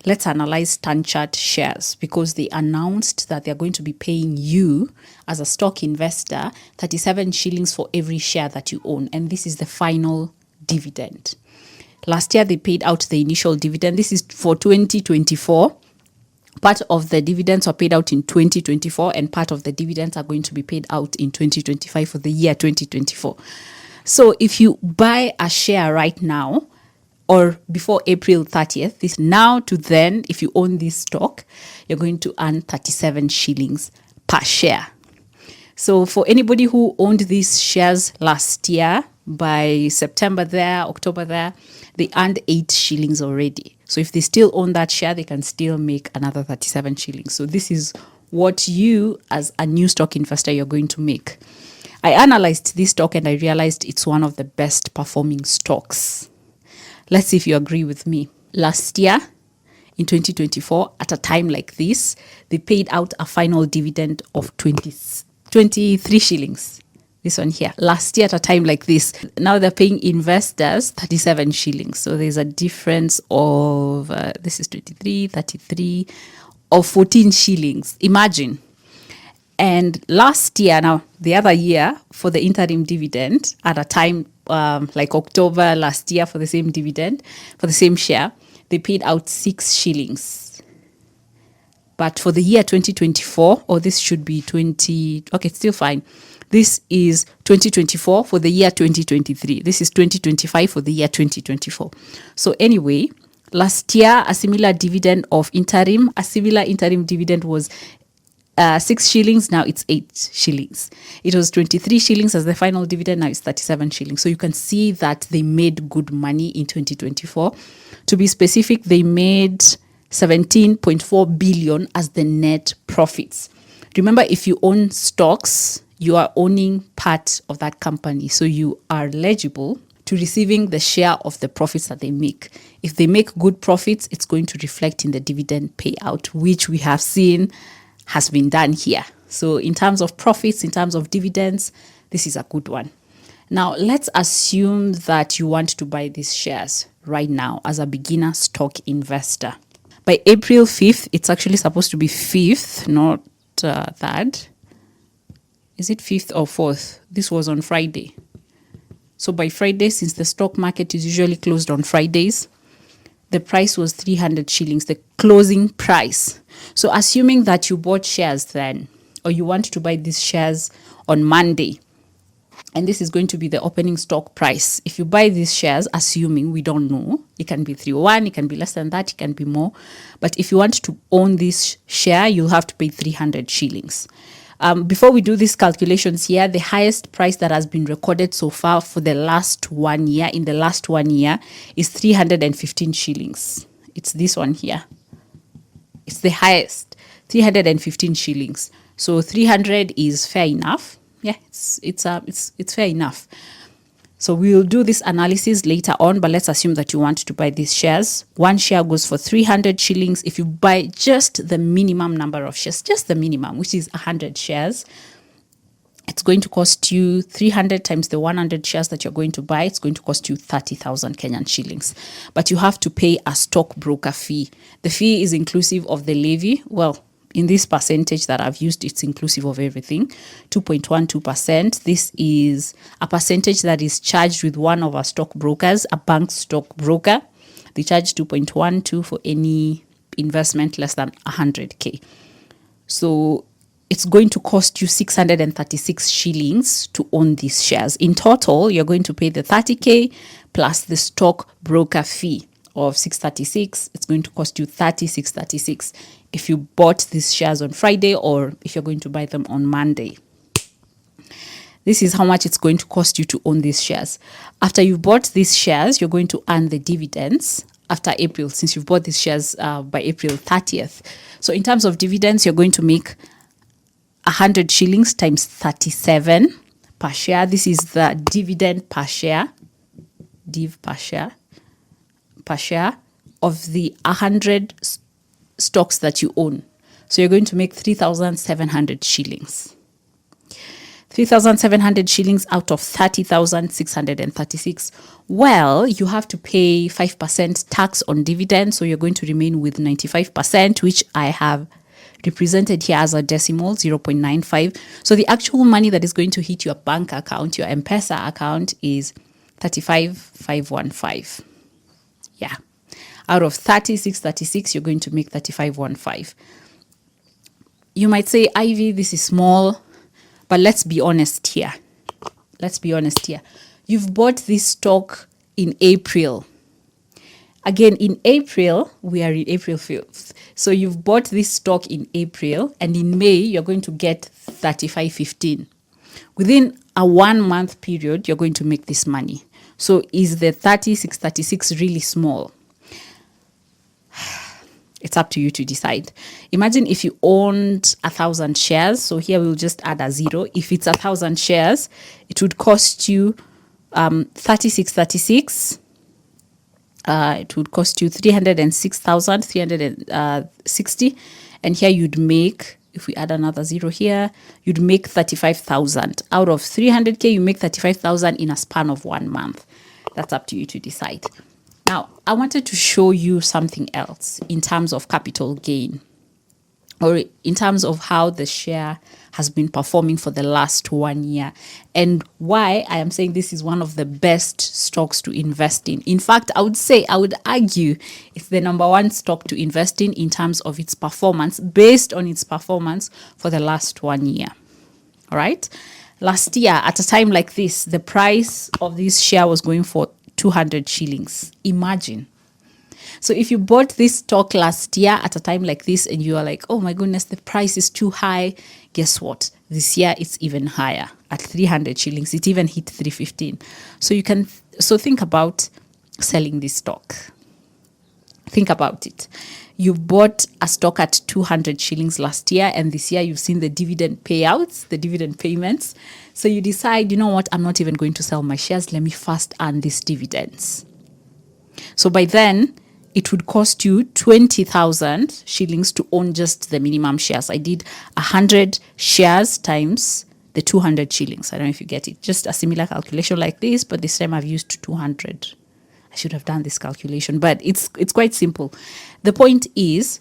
let's analyze STANCHART shares, because they announced that they're going to be paying you as a stock investor 37 shillings for every share that you own. And this is the final dividend. Last year, they paid out the initial dividend. This is for 2024. Part of the dividends are paid out in 2024, and part of the dividends are going to be paid out in 2025 for the year 2024. So if you buy a share right now, or before April 30th, this now to then, if you own this stock, you're going to earn 37 shillings per share. So for anybody who owned these shares last year, by September there, October there, they earned 8 shillings already. So if they still own that share, they can still make another 37 shillings. So this is what you, as a new stock investor, you're going to make. I analyzed this stock and I realized it's one of the best performing stocks. Let's see if you agree with me. Last year, in 2024, at a time like this, they paid out a final dividend of 23 shillings. This one here. Last year, at a time like this, now they're paying investors 37 shillings. So there's a difference of, this is 23, 33, of 14 shillings. Imagine. And last year, now the other year, for the interim dividend, at a time like October last year, for the same dividend, for the same share, they paid out 6 shillings. But for the year 2024, or this should be 20, okay, it's still fine. This is 2024 for the year 2023. This is 2025 for the year 2024. So anyway, last year, a similar dividend of interim, a similar interim dividend was 6 shillings, now it's 8 shillings. It was 23 shillings as the final dividend, now it's 37 shillings. So you can see that they made good money in 2024. To be specific, they made 17.4 billion as the net profits. Remember, if you own stocks, you are owning part of that company. So you are eligible to receiving the share of the profits that they make. If they make good profits, it's going to reflect in the dividend payout, which we have seen has been done here. So in terms of profits, in terms of dividends, this is a good one. Now, let's assume that you want to buy these shares right now as a beginner stock investor. By April 5th, it's actually supposed to be 5th, not 3rd. Is it 5th or 4th? This was on Friday. So by Friday, since the stock market is usually closed on Fridays, the price was 300 shillings, the closing price. So assuming that you bought shares then, or you want to buy these shares on Monday, and this is going to be the opening stock price. If you buy these shares, assuming, we don't know, it can be 301, it can be less than that, it can be more. But if you want to own this share, you'll have to pay 300 shillings. Before we do these calculations here, the highest price that has been recorded so far for the last 1 year, in the last 1 year, is 315 shillings. It's this one here. It's the highest, 315 shillings. So 300 is fair enough. Yeah, it's fair enough. So we'll do this analysis later on, but let's assume that you want to buy these shares. One share goes for 300 shillings. If you buy just the minimum number of shares, just the minimum, which is 100 shares, it's going to cost you 300 times the 100 shares that you're going to buy. It's going to cost you 30,000 Kenyan shillings. But you have to pay a stockbroker fee. The fee is inclusive of the levy. Well, in this percentage that I've used, it's inclusive of everything, 2.12%. This is a percentage that is charged with one of our stockbrokers, a bank stockbroker. They charge 2.12 for any investment less than 100K. So it's going to cost you 636 shillings to own these shares. In total, you're going to pay the 30K plus the stockbroker fee of 636. It's going to cost you 3636 if you bought these shares on Friday, or if you're going to buy them on Monday. This is how much it's going to cost you to own these shares. After you've bought these shares, you're going to earn the dividends after April, since you've bought these shares by April 30th. So in terms of dividends, you're going to make 100 shillings times 37 per share. This is the dividend per share, div per share of the 100 stocks that you own. So you're going to make 3,700 shillings. 3,700 shillings out of 30,636. Well, you have to pay 5% tax on dividends, so you're going to remain with 95%, which I have represented here as a decimal, 0.95. So the actual money that is going to hit your bank account, your M-Pesa account, is 35,515. Yeah. Out of 3636, you're going to make 3515. You might say, Ivy, this is small, but let's be honest here. You've bought this stock in April. Again, in April, we are in April 5th. So you've bought this stock in April, and in May, you're going to get 35.15. Within a 1 month period, you're going to make this money. So is the 36.36 really small? It's up to you to decide. Imagine if you owned 1,000 shares. So here we'll just add a 0. If it's 1,000 shares, it would cost you 36.36. It would cost you 306,360. And here you'd make, if we add another 0 here, you'd make 35,000. Out of 300K, you make 35,000 in a span of 1 month. That's up to you to decide. Now, I wanted to show you something else in terms of capital gain, or in terms of how the share has been performing for the last 1 year, and why I am saying this is one of the best stocks to invest in. In fact, I would argue it's the number 1 stock to invest in terms of its performance, based on its performance for the last 1 year. All right. Last year, at a time like this, the price of this share was going for 200 shillings. Imagine. So if you bought this stock last year at a time like this and you are like, oh my goodness, the price is too high, guess what? This year it's even higher at 300 shillings. It even hit 315. So think about selling this stock. Think about it. You bought a stock at 200 shillings last year, and this year you've seen the dividend payouts, the dividend payments. So you decide, you know what, I'm not even going to sell my shares. Let me first earn these dividends. So by then, it would cost you 20,000 shillings to own just the minimum shares. I did 100 shares times the 200 shillings. I don't know if you get it. Just a similar calculation like this, but this time I've used 200. I should have done this calculation, but it's quite simple. The point is,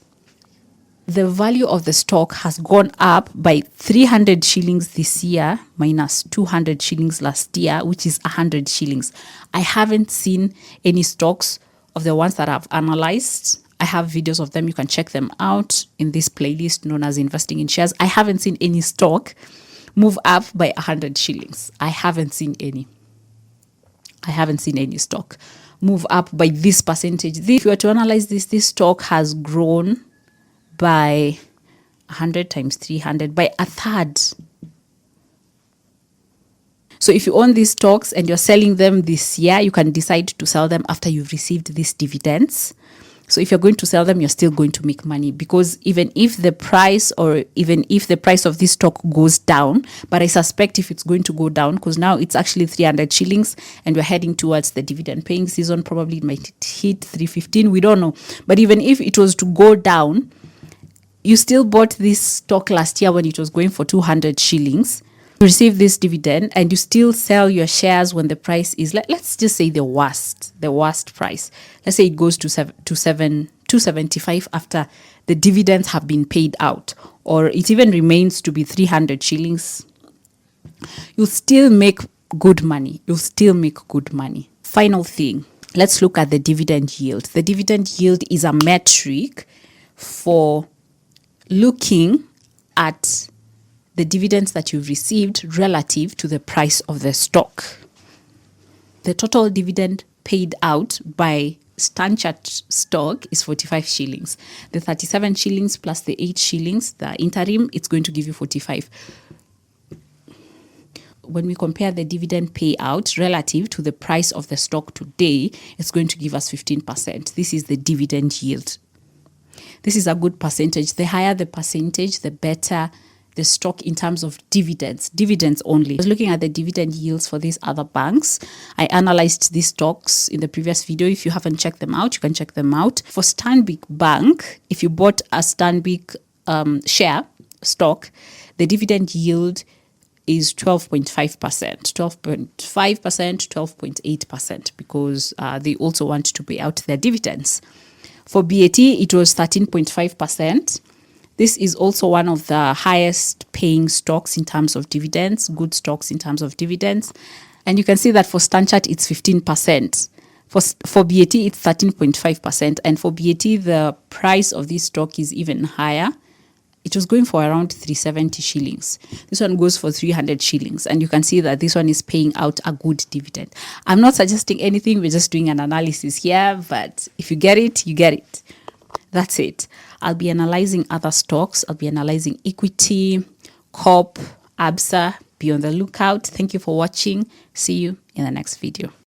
the value of the stock has gone up by 300 shillings this year minus 200 shillings last year, which is 100 shillings. I haven't seen any stocks of the ones that I've analyzed. I have videos of them. You can check them out in this playlist known as Investing in Shares. I haven't seen any stock move up by 100 shillings. I haven't seen any stock move up by this percentage. If you were to analyze this stock has grown by 100 times 300 by a third. So if you own these stocks and you're selling them this year, you can decide to sell them after you've received these dividends. So if you're going to sell them, you're still going to make money, because even if the price of this stock goes down, but I suspect if it's going to go down, because now it's actually 300 shillings and we're heading towards the dividend paying season, probably it might hit 315. We don't know. But even if it was to go down, you still bought this stock last year when it was going for 200 shillings. You receive this dividend and you still sell your shares when the price is, let's just say the worst price. Let's say it goes to 275 after the dividends have been paid out, or it even remains to be 300 shillings. You'll still make good money. Final thing, let's look at the dividend yield. The dividend yield is a metric for looking at the dividends that you've received relative to the price of the stock. The total dividend paid out by STANCHART stock is 45 shillings. The 37 shillings plus the 8 shillings, the interim, it's going to give you 45. When we compare the dividend payout relative to the price of the stock today, it's going to give us 15%. This is the dividend yield. This is a good percentage. The higher the percentage, the better the stock in terms of dividends only. I was looking at the dividend yields for these other banks. I analyzed these stocks in the previous video. If you haven't checked them out, you can check them out. For Stanbic Bank, if you bought a Stanbic share stock, the dividend yield is 12.5%, 12.5%, 12.8%, because they also want to pay out their dividends. For BAT, it was 13.5%. This is also one of the highest paying stocks in terms of dividends, good stocks in terms of dividends. And you can see that for STANCHART, it's 15%. For BAT, it's 13.5%. And for BAT, the price of this stock is even higher. It was going for around 370 shillings. This one goes for 300 shillings. And you can see that this one is paying out a good dividend. I'm not suggesting anything. We're just doing an analysis here. But if you get it, you get it. That's it. I'll be analyzing other stocks. I'll be analyzing equity, COP, ABSA. Be on the lookout. Thank you for watching. See you in the next video.